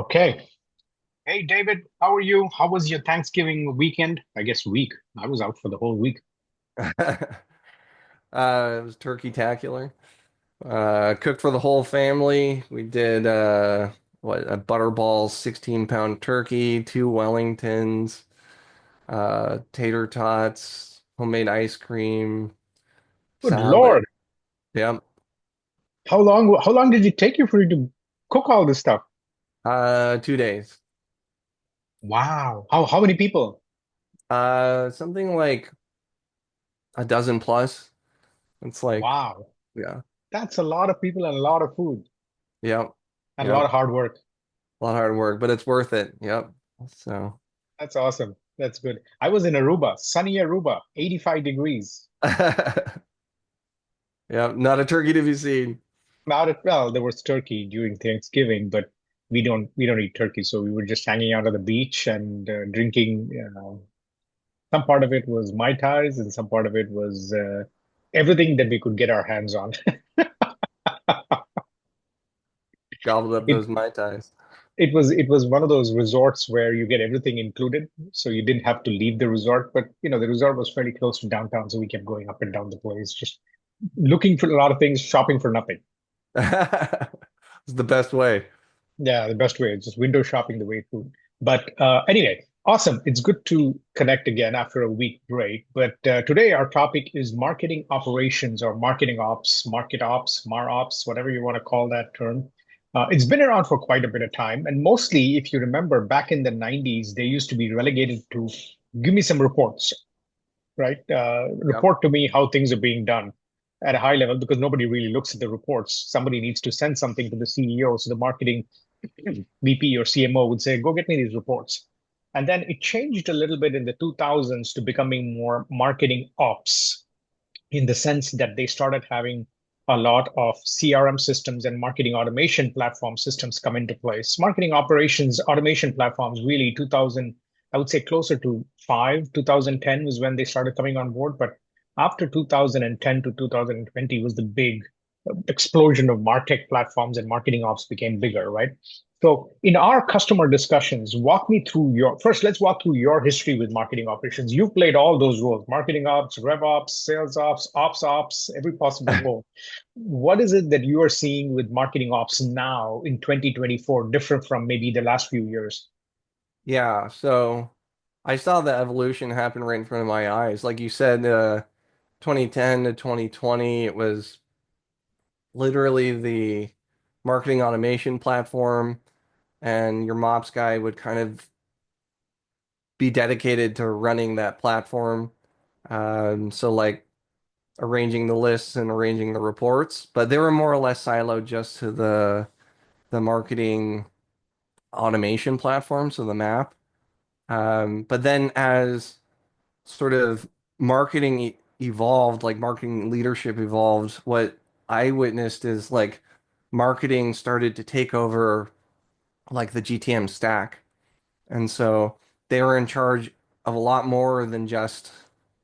Okay. Hey, David, how are you? How was your Thanksgiving weekend? I guess week. I was out for the whole week. It was turkey-tacular. Cooked for the whole family. We did a Butterball 16-pound turkey, two Wellingtons, tater tots, homemade ice cream, Good salad. Lord. Yep. How long did it take you for you to cook all this stuff? 2 days. Wow. How many people? Something like a dozen plus. It's like, Wow. yeah, That's a lot of people and a lot of food yep, and a lot yep. of hard work. A lot of hard work, but it's worth it. Yep. So, That's awesome. That's good. I was in Aruba, sunny Aruba, 85 degrees. yep, not a turkey to be seen. Well, there was turkey during Thanksgiving, but we don't eat turkey, so we were just hanging out at the beach and drinking. Some part of it was Mai Tais, and some part of it was everything that we could get our hands on. Gobbled up It those Mai Tais. it was one of those resorts where you get everything included, so you didn't have to leave the resort. But the resort was fairly close to downtown, so we kept going up and down the place, just looking for a lot of things, shopping for nothing. It's the best way. Yeah, the best way, just window shopping the way through. But anyway, awesome. It's good to connect again after a week break. But today our topic is marketing operations or marketing ops, market ops, mar ops, whatever you want to call that term. It's been around for quite a bit of time. And mostly, if you remember, back in the 90s, they used to be relegated to give me some reports, right? Yep. Report to me how things are being done at a high level because nobody really looks at the reports. Somebody needs to send something to the CEO. So the marketing VP or CMO would say, go get me these reports. And then it changed a little bit in the 2000s to becoming more marketing ops in the sense that they started having a lot of CRM systems and marketing automation platform systems come into place. Marketing operations automation platforms really 2000, I would say closer to 2010 was when they started coming on board. But after 2010 to 2020 was the big explosion of MarTech platforms and marketing ops became bigger, right? So in our customer discussions, let's walk through your history with marketing operations. You've played all those roles, marketing ops, rev ops, sales ops, every possible role. What is it that you are seeing with marketing ops now in 2024, different from maybe the last few years? Yeah, so I saw the evolution happen right in front of my eyes. Like you said, 2010 to 2020, it was literally the marketing automation platform, and your MOPS guy would kind of be dedicated to running that platform. So like arranging the lists and arranging the reports, but they were more or less siloed just to the marketing automation platform, so the map. But then as sort of marketing evolved, like marketing leadership evolved, what I witnessed is like marketing started to take over like the GTM stack. And so they were in charge of a lot more than just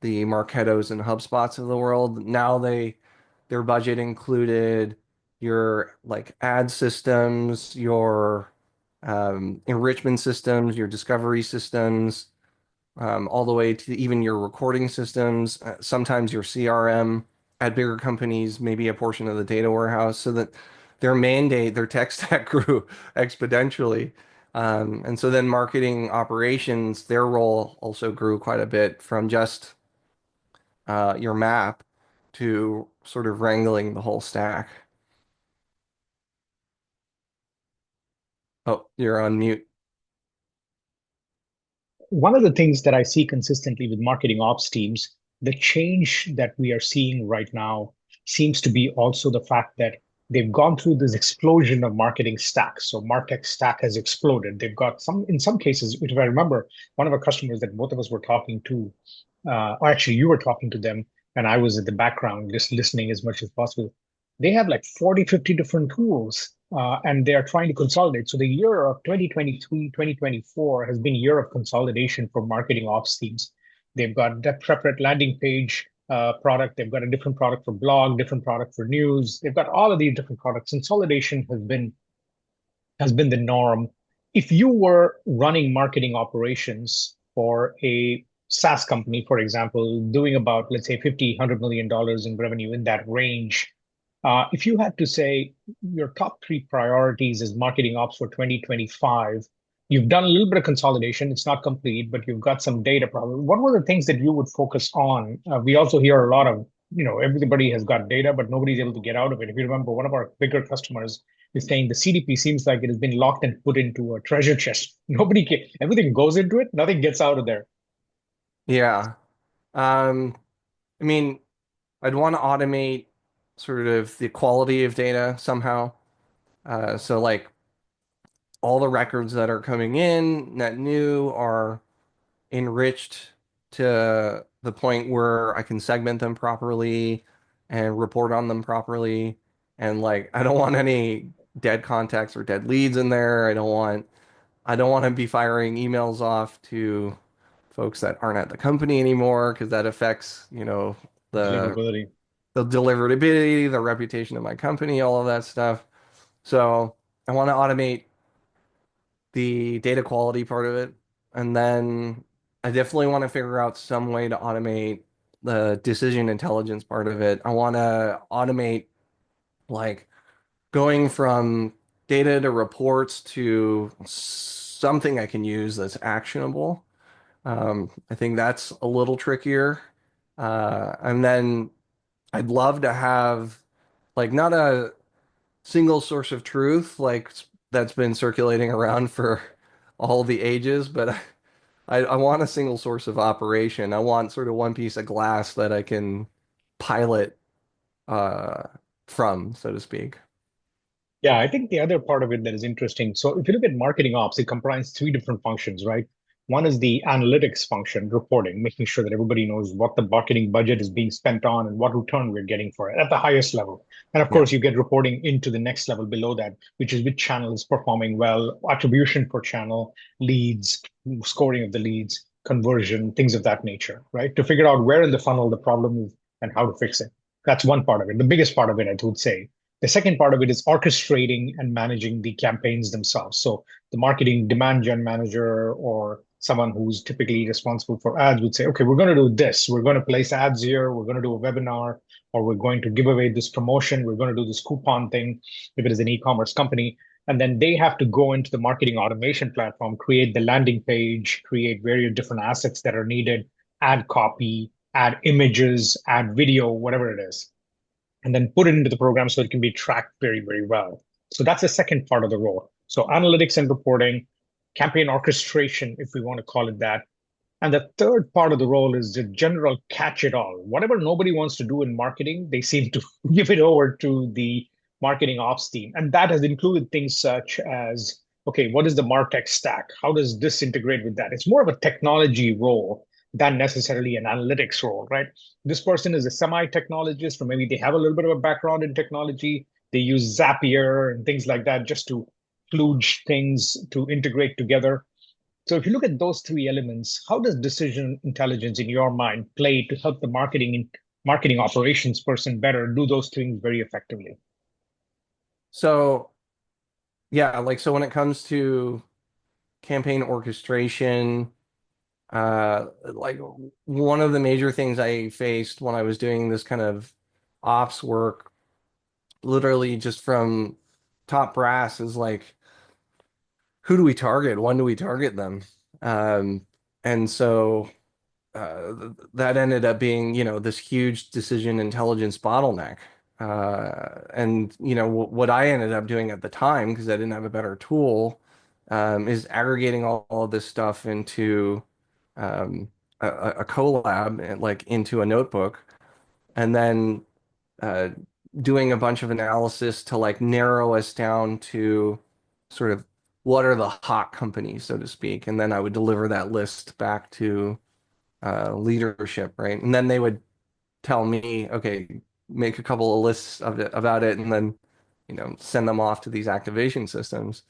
the Marketos and HubSpots of the world. Now their budget included your like ad systems, your enrichment systems, your discovery systems, all the way to even your recording systems, sometimes your CRM at bigger companies, maybe a portion of the data warehouse, so that their mandate, their tech stack grew exponentially. And so then marketing operations, their role also grew quite a bit from just your map to sort of wrangling the whole stack. Oh, you're on mute. One of the things that I see consistently with marketing ops teams, the change that we are seeing right now seems to be also the fact that they've gone through this explosion of marketing stacks. So MarTech stack has exploded. They've got in some cases, if I remember, one of our customers that both of us were talking to, or actually you were talking to them, and I was at the background just listening as much as possible. They have like 40, 50 different tools and they are trying to consolidate. So the year of 2023, 2024 has been a year of consolidation for marketing ops teams. They've got that separate landing page product. They've got a different product for blog, different product for news. They've got all of these different products. Consolidation has been the norm if you were running marketing operations for a SaaS company, for example, doing about, let's say, 50, $100 million in revenue in that range, if you had to say your top three priorities is marketing ops for 2025, you've done a little bit of consolidation. It's not complete, but you've got some data problems. What were the things that you would focus on? We also hear a lot of, everybody has got data, but nobody's able to get out of it. If you remember, one of our bigger customers is saying the CDP seems like it has been locked and put into a treasure chest. Nobody can, everything goes into it, nothing gets out of there. Yeah. Um, I mean, I'd want to automate sort of the quality of data somehow. So like all the records that are coming in that new are enriched to the point where I can segment them properly and report on them properly. And like I don't want any dead contacts or dead leads in there. I don't want to be firing emails off to folks that aren't at the company anymore because that affects, the Deliverability. the deliverability, the reputation of my company, all of that stuff. So I want to automate the data quality part of it. And then I definitely want to figure out some way to automate the decision intelligence part of it. I want to automate like going from data to reports to something I can use that's actionable. I think that's a little trickier. And then I'd love to have like not a single source of truth like that's been circulating around for all the ages, but I want a single source of operation. I want sort of one piece of glass that I can pilot uh, from, so to speak. Yeah, I think the other part of it that is interesting. So if you look at marketing ops, it comprises three different functions, right? One is the analytics function, reporting, making sure that everybody knows what the marketing budget is being spent on and what return we're getting for it at the highest level. And of Yeah. course, you get reporting into the next level below that, which is which channel is performing well, attribution per channel, leads, scoring of the leads, conversion, things of that nature, right? To figure out where in the funnel the problem is and how to fix it. That's one part of it. The biggest part of it, I would say. The second part of it is orchestrating and managing the campaigns themselves. So the marketing demand gen manager or someone who's typically responsible for ads would say, okay, we're going to do this. We're going to place ads here. We're going to do a webinar, or we're going to give away this promotion. We're going to do this coupon thing if it is an e-commerce company. And then they have to go into the marketing automation platform, create the landing page, create various different assets that are needed, add copy, add images, add video, whatever it is, and then put it into the program so it can be tracked very, very well. So that's the second part of the role. So analytics and reporting, campaign orchestration, if we want to call it that. And the third part of the role is the general catch it all. Whatever nobody wants to do in marketing, they seem to give it over to the marketing ops team. And that has included things such as, okay, what is the MarTech stack? How does this integrate with that? It's more of a technology role than necessarily an analytics role, right? This person is a semi-technologist, or maybe they have a little bit of a background in technology. They use Zapier and things like that just to kludge things to integrate together. So if you look at those three elements, how does decision intelligence in your mind play to help the marketing operations person better do those things very effectively? So yeah, like so when it comes to campaign orchestration, like one of the major things I faced when I was doing this kind of ops work, literally just from top brass, is like, who do we target? When do we target them? Um, and so that ended up being, this huge decision intelligence bottleneck. And what I ended up doing at the time, because I didn't have a better tool, is aggregating all of this stuff into um, a collab, and, like into a notebook, and then uh, doing a bunch of analysis to like narrow us down to sort of what are the hot companies, so to speak, and then I would deliver that list back to leadership, right? And then they would tell me, okay, make a couple of lists of it about it, and then send them off to these activation systems.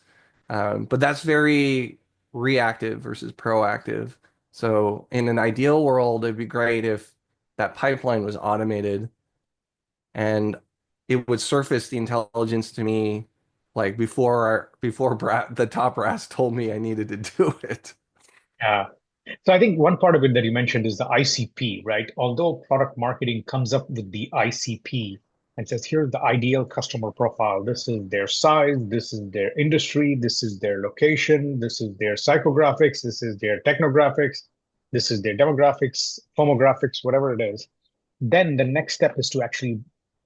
But that's very reactive versus proactive. So in an ideal world, it'd be great if that pipeline was automated and it would surface the intelligence to me like before the top brass told me I needed to do it. Yeah. So I think one part of it that you mentioned is the ICP, right? Although product marketing comes up with the ICP and says, here's the ideal customer profile. This is their size, this is their industry, this is their location, this is their psychographics, this is their technographics, this is their demographics, firmographics, whatever it is. Then the next step is to actually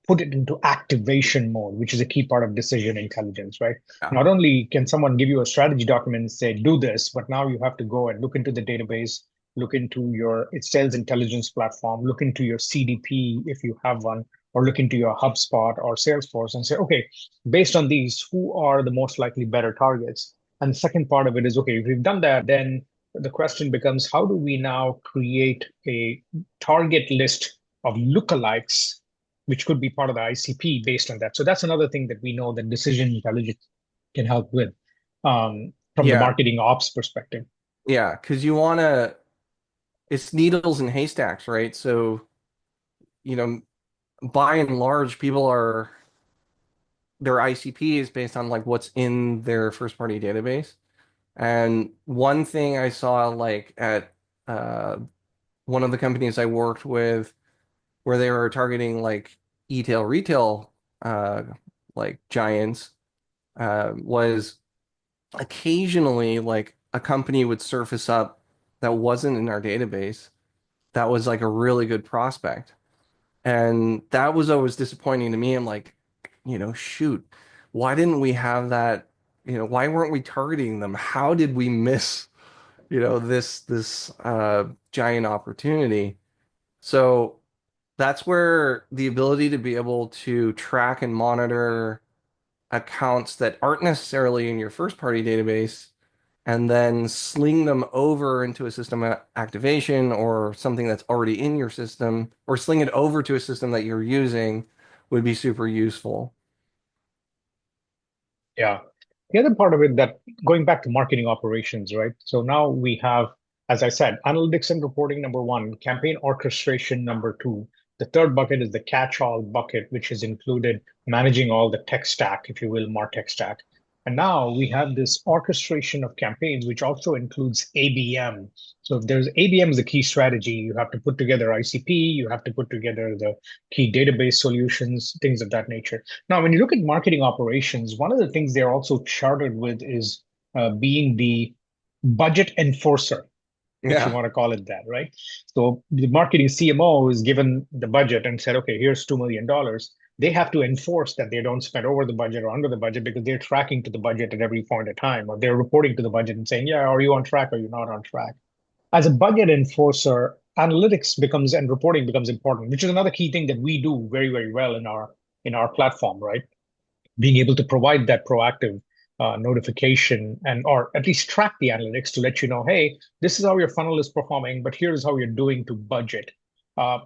put it into activation mode, which is a key part of decision intelligence, right? Yeah. Not only can someone give you a strategy document and say, do this, but now you have to go and look into the database, look into your sales intelligence platform, look into your CDP if you have one, or look into your HubSpot or Salesforce and say, okay, based on these, who are the most likely better targets? And the second part of it is, okay, if we've done that, then the question becomes, how do we now create a target list of lookalikes, which could be part of the ICP based on that. So that's another thing that we know that decision intelligence can help with from the Yeah. marketing ops perspective. Yeah. Because you want to, it's needles and haystacks, right? So, you know, by and large, people are, their ICP is based on like what's in their first party database. And one thing I saw like at one of the companies I worked with where they were targeting like e-tail retail uh, like giants was occasionally like a company would surface up that wasn't in our database that was like a really good prospect. And that was always disappointing to me. I'm like, shoot, why didn't we have that? Why weren't we targeting them? How did we miss, this giant opportunity? So that's where the ability to be able to track and monitor accounts that aren't necessarily in your first party database and then sling them over into a system activation or something that's already in your system, or sling it over to a system that you're using would be super useful. Yeah. The other part of it that going back to marketing operations, right? So now we have, as I said, analytics and reporting number one, campaign orchestration number two. The third bucket is the catch-all bucket, which has included managing all the tech stack, if you will, MarTech stack. And now we have this orchestration of campaigns, which also includes ABM. So if there's ABM is a key strategy, you have to put together ICP, you have to put together the key database solutions, things of that nature. Now, when you look at marketing operations, one of the things they're also chartered with is being the budget enforcer, if you Yeah. want to call it that, right? So the marketing CMO is given the budget and said, okay, here's $2 million. They have to enforce that they don't spend over the budget or under the budget because they're tracking to the budget at every point in time, or they're reporting to the budget and saying, yeah, are you on track or you're not on track? As a budget enforcer, analytics becomes and reporting becomes important, which is another key thing that we do very, very well in our platform, right? Being able to provide that proactive notification and or at least track the analytics to let you know, hey, this is how your funnel is performing, but here's how you're doing to budget. Uh,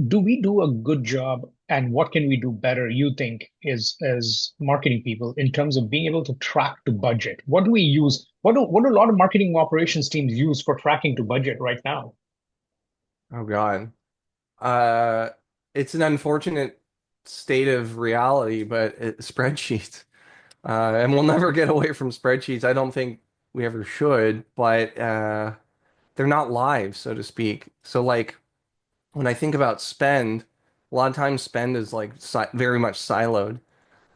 do we do a good job, and what can we do better? You think is as marketing people in terms of being able to track to budget? What do we use? What do a lot of marketing operations teams use for tracking to budget right now? Oh God. Uh, it's an unfortunate state of reality, but spreadsheets. And we'll never get away from spreadsheets. I don't think we ever should, but they're not live, so to speak. So like when I think about spend, a lot of times spend is like si very much siloed,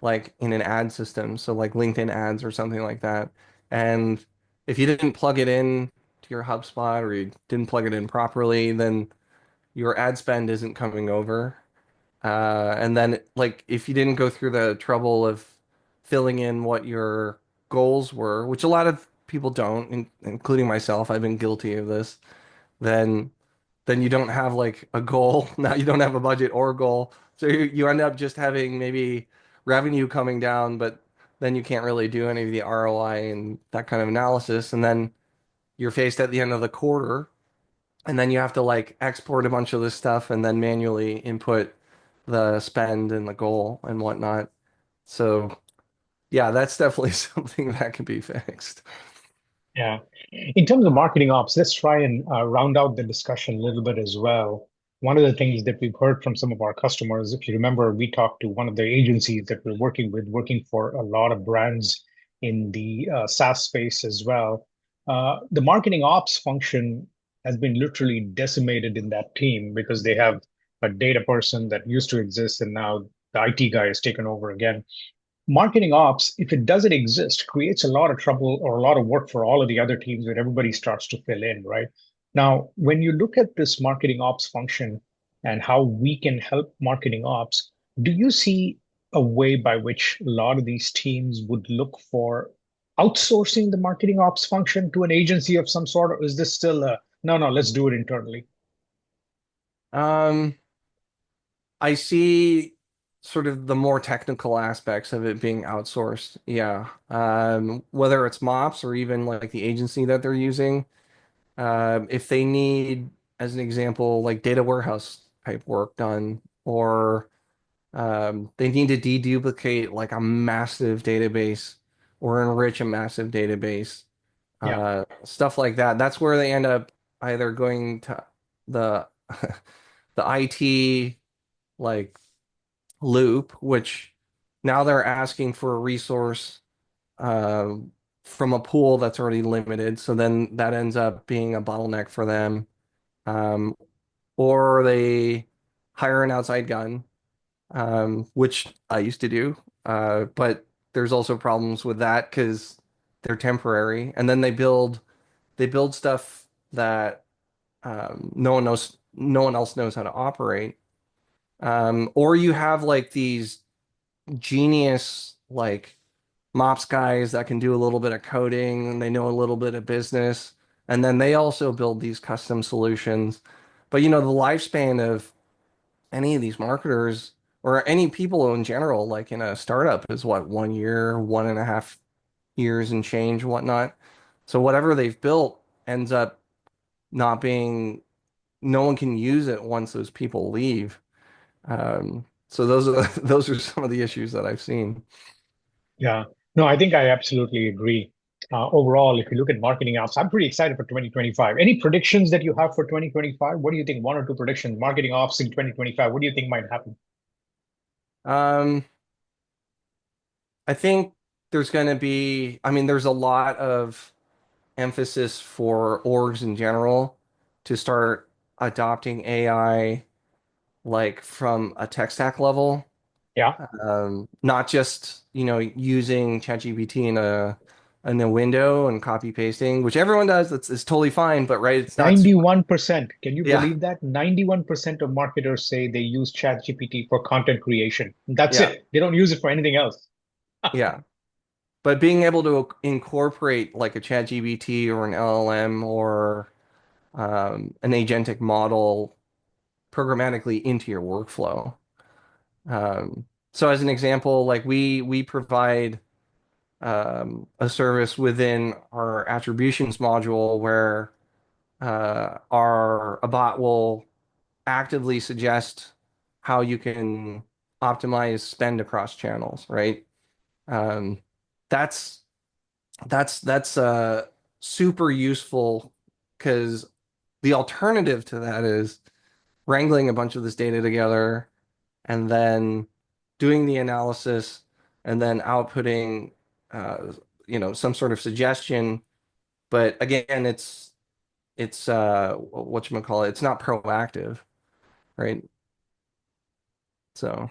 like in an ad system. So like LinkedIn ads or something like that. And if you didn't plug it in to your HubSpot or you didn't plug it in properly, then your ad spend isn't coming over. And then like if you didn't go through the trouble of filling in what your goals were, which a lot of people don't, including myself, I've been guilty of this, then you don't have like a goal. Now you don't have a budget or goal. So you end up just having maybe revenue coming down, but then you can't really do any of the ROI and that kind of analysis. And then you're faced at the end of the quarter, and then you have to like export a bunch of this stuff and then manually input the spend and the goal and whatnot. So yeah, that's definitely something that can be fixed. Yeah. In terms of marketing ops, let's try and round out the discussion a little bit as well. one of the things that we've heard from some of our customers, if you remember, we talked to one of the agencies that we're working with, working for a lot of brands in the SaaS space as well. The marketing ops function has been literally decimated in that team because they have a data person that used to exist, and now the IT guy has taken over again. Marketing ops, if it doesn't exist, creates a lot of trouble or a lot of work for all of the other teams where everybody starts to fill in, right? Now, when you look at this marketing ops function and how we can help marketing ops, do you see a way by which a lot of these teams would look for outsourcing the marketing ops function to an agency of some sort, or is this still a no, no, let's do it internally? Um, I see sort of the more technical aspects of it being outsourced. Yeah. Whether it's MOPS or even like the agency that they're using. If they need, as an example, like data warehouse type work done, or they need to deduplicate like a massive database or enrich a massive database, Yeah, stuff like that. That's where they end up either going to the the IT like loop, which now they're asking for a resource uh, from a pool that's already limited. So then that ends up being a bottleneck for them. Um, or they hire an outside gun, which I used to do. But there's also problems with that because they're temporary, and then they build stuff that no one else knows how to operate. Or you have like these genius like MOPS guys that can do a little bit of coding and they know a little bit of business, and then they also build these custom solutions. But the lifespan of any of these marketers or any people in general, like in a startup, is what, 1 year, 1.5 years and change, whatnot. So whatever they've built ends up not being, no one can use it once those people leave. So those are those are some of the issues that I've seen. yeah. No, I think I absolutely agree. Overall, if you look at marketing ops, I'm pretty excited for 2025. Any predictions that you have for 2025? What do you think? One or two predictions, marketing ops in 2025. What do you think might happen? Um, I think there's going to be, I mean, there's a lot of emphasis for orgs in general to start adopting AI like from a tech stack level. Yeah. Not just, using ChatGPT in a window and copy pasting, which everyone does. That's is totally fine, but right, it's not. 91%. Can you Yeah, believe that? 91% of marketers say they use ChatGPT for content creation. That's yeah, it. They don't use it for anything else. yeah. But being able to incorporate like a ChatGPT or an LLM or an agentic model programmatically into your workflow. So as an example, like we provide a service within our attributions module where our a bot will actively suggest how you can optimize spend across channels, right? Um, that's that's super useful because the alternative to that is wrangling a bunch of this data together and then doing the analysis and then outputting uh, some sort of suggestion. But again, it's whatchamacallit, it's not proactive, right? So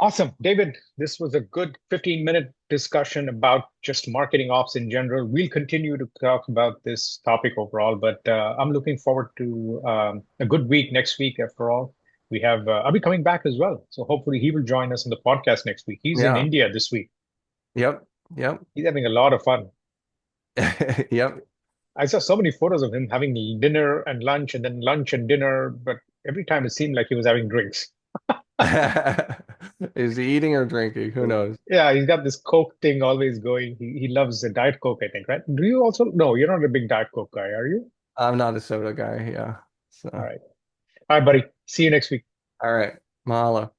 Awesome. David, this was a good 15-minute discussion about just marketing ops in general. We'll continue to talk about this topic overall, but I'm looking forward to a good week next week. After all, we have I'll be coming back as well. So hopefully he will join us on the podcast next week. He's in yeah, India this week. yep, yep, He's having a lot of fun. yep. I saw so many photos of him having dinner and lunch and then lunch and dinner, but every time it seemed like he was having drinks. Is he eating or drinking? Who knows? Yeah, he's got this Coke thing always going. He loves the Diet Coke, I think, right? Do you also? No, you're not a big Diet Coke guy, are you? I'm not a soda guy, yeah. So, All right. All right, buddy. See you next week. all right, mahalo.